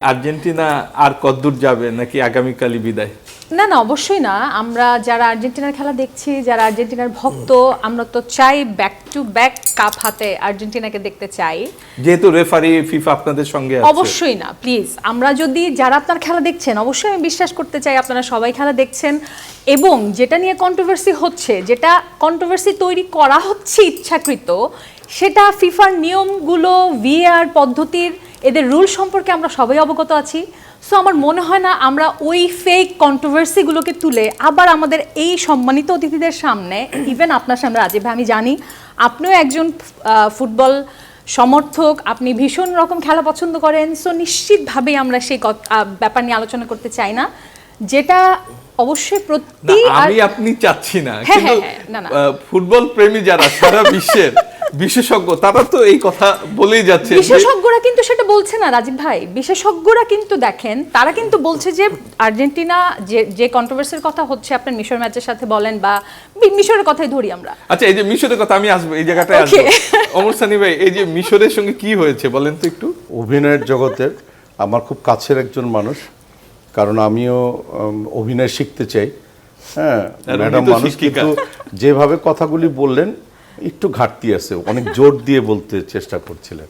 Argentina আর কতদূর যাবে নাকি আগামীকালই বিদায়? না না, অবশ্যই না। আমরা যারা আর্জেন্টিনার খেলা দেখছি, যারা আর্জেন্টিনার ভক্ত, আমরা তো চাই ব্যাক টু ব্যাক কাপ হাতে আর্জেন্টিনাকে দেখতে চাই। যেহেতু রেফারি ফিফা আপনাদের সঙ্গে আছে। অবশ্যই না, প্লিজ। আমরা যদি যারা আপনার খেলা দেখছেন, অবশ্যই আমি বিশ্বাস করতে চাই আপনারা সবাই খেলা দেখছেন, এবং যেটা নিয়ে কন্ট্রোভার্সি হচ্ছে, যেটা কন্ট্রোভার্সি তৈরি করা হচ্ছে ইচ্ছাকৃত, সেটা ফিফার নিয়মগুলো, ভিএআর পদ্ধতির, এদের রুল সম্পর্কে আমরা সবাই অবগত আছি। সো আমার মনে হয় না আমরা ওই ফেক কন্ট্রোভার্সিগুলোকে তুলে আবার আমাদের এই সম্মানিত অতিথিদের সামনে, ইভেন আপনার সামনে রাজীব ভাই, আমি জানি আপনিও একজন ফুটবল সমর্থক, আপনি ভীষণ রকম খেলা পছন্দ করেন, সো নিশ্চিতভাবেই আমরা সেই ব্যাপার নিয়ে আলোচনা করতে চাই না, যেটা অবশ্যই আমি আপনি চাচ্ছি না, কিন্তু ফুটবল প্রেমী যারা সারা বিশ্বের বিশেষজ্ঞ তারা তো এই কথা বলেই যাচ্ছে। বিশেষজ্ঞরা কিন্তু সেটা বলছে না রাজীব ভাই, বিশেষজ্ঞরা কিন্তু দেখেন, তারা কিন্তু বলছে যে আর্জেন্টিনা যে কন্ট্রোভার্সির কথা হচ্ছে, আপনার মিশর ম্যাচের সাথে বলেন বা মিশরের কথাই ধরি আমরা। আচ্ছা, এই যে মিশরের কথা আমি আসবো, এই জায়গাটায় আসবো। ওমর সানি ভাই, এই যে মিশরের সঙ্গে কি হয়েছে বলেন তো একটু। অভিনয়ের জগতের আমার খুব কাছের একজন মানুষ, কারণ আমিও অভিনয় শিখতে চাই। হ্যাঁ, ম্যাডাম মানুষ, কিন্তু যেভাবে কথাগুলি বললেন একটু ঘাটতি আছে, অনেক জোর দিয়ে বলতে চেষ্টা করছিলেন।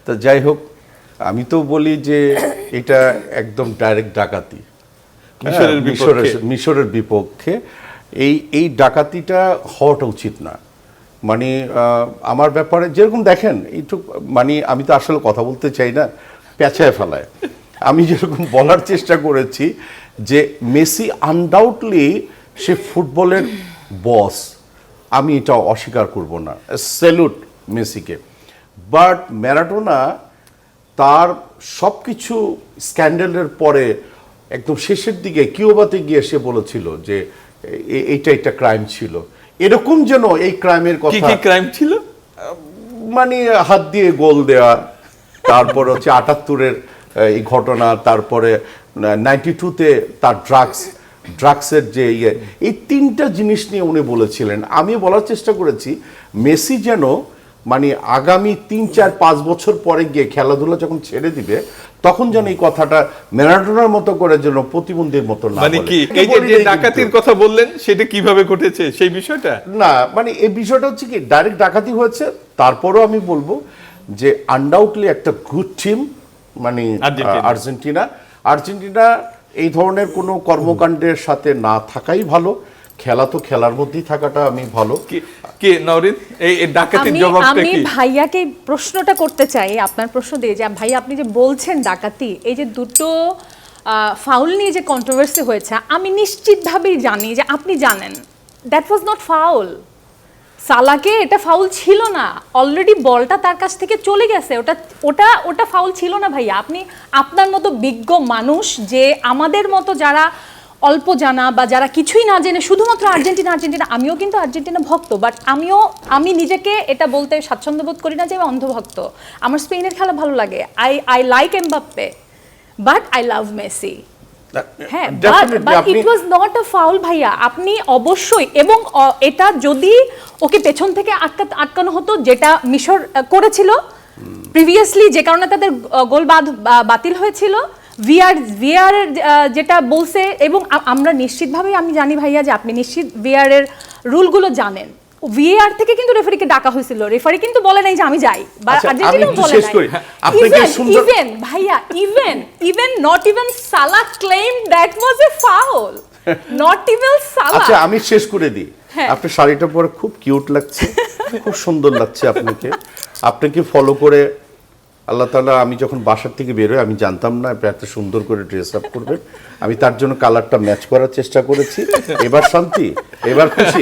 তা যাই হোক, আমি তো বলি যে এটা একদম ডাইরেক্ট ডাকাতি, মিশরের বিপক্ষে। এই ডাকাতিটা হওয়াটা উচিত না। মানে আমার ব্যাপারে যেরকম দেখেন, একটু মানে আমি তো আসলে কথা বলতে চাই না, পেঁচায় ফেলায়। আমি যেরকম বলার চেষ্টা করেছি যে মেসি আনডাউটলি সে ফুটবলের বস, আমি এটা অস্বীকার করব না, স্যালুট মেসিকে। বাট ম্যারাডোনা তার সব কিছু স্ক্যান্ডালের পরে একদম শেষের দিকে কিউবাতে গিয়ে সে বলেছিল যে এইটা একটা ক্রাইম ছিল, এরকম যেন এই ক্রাইমের কথা। কি ক্রাইম ছিল? মানে হাত দিয়ে গোল দেওয়া, তারপর হচ্ছে 78-এর এই ঘটনা, তারপরে 92-তে তার ড্রাগসের যে এই তিনটা জিনিস নিয়ে উনি বলেছিলেন। আমি বলার চেষ্টা করেছি মেসি যেন মানে আগামী 3, 4, 5 বছর পরে গিয়ে খেলাধুলা যখন ছেড়ে দিবে, তখন যেন এই কথাটা ম্যারাডোনার মতো করে যেন প্রতিবন্ধীর মতো না বলে। মানে কি এই যে ডাকাতির কথা বললেন, সেটা কিভাবে ঘটেছে সেই বিষয়টা? না, মানে এই বিষয়টা হচ্ছে কি ডাইরেক্ট ডাকাতি হয়েছে। তারপরেও আমি বলবো যে আনডাউটলি একটা গুড টিম, মানে আর্জেন্টিনা এই ধরনের কোনো কর্মকাণ্ডের সাথে না থাকাই ভালো। খেলা তো খেলার মধ্যেই থাকাটা আমি ভালো। কে নওরিন, এই ডাকাতির জবাবটা কি? আমি ভাইয়াকে প্রশ্নটা করতে চাই, আপনার প্রশ্ন দিয়ে, যে ভাই আপনি যে বলছেন ডাকাতি, এই যে দুটো ফাউল নিয়ে যে কন্ট্রোভার্সি হয়েছে, আমি নিশ্চিতভাবেই জানি যে আপনি জানেন দ্যাট ওয়াজ নট ফাউল। সালাকে এটা ফাউল ছিল না, অলরেডি বলটা তার কাছ থেকে চলে গেছে, ওটা ফাউল ছিল না ভাইয়া। আপনি আপনার মতো বিজ্ঞ মানুষ, যে আমাদের মতো যারা অল্প জানা বা যারা কিছুই না জেনে শুধুমাত্র আর্জেন্টিনা, আমিও কিন্তু আর্জেন্টিনা ভক্ত, বাট আমি নিজেকে এটা বলতে স্বাচ্ছন্দ্য বোধ করি না যে আমি অন্ধভক্ত। আমার স্পেনের খেলা ভালো লাগে, I like Mbappe, but I love Messi. হ্যাঁ, but it was not a foul ভাইয়া। আপনি অবশ্যই, এবং এটা যদি ওকে পেছন থেকে আটকানো হতো, যেটা মিশর করেছিল প্রিভিয়াসলি, যে কারণে তাদের গোল বাতিল হয়েছিল, ভিআর যেটা বলছে, এবং আমরা নিশ্চিতভাবেই, আমি জানি ভাইয়া যে আপনি নিশ্চিত ভিআর এর রুলগুলো জানেন। ভিআর থেকে কিন্তু রেফারিকে ডাকা হয়েছিল, রেফারি কিন্তু বলে নাই যে আমি যাই, বা আর্জেন্টিনাও বলে নাই। ইভেন ভাইয়া, ইভেন নট ইভেন সালা claim that was A foul, not even সালা। আচ্ছা, আমি শেষ করে দিই। আপনার শাড়িটা পরে খুব কিউট লাগছে, খুব সুন্দর লাগছে আপনাকে ফলো করে আল্লাহ তাআলা, আমি যখন বাসার থেকে বের হই আমি জানতাম না আপনি এত সুন্দর করে ড্রেস আপ করবেন। আমি তার জন্য কালারটা ম্যাচ করার চেষ্টা করেছি। এবার শান্তি, এবার খুশি।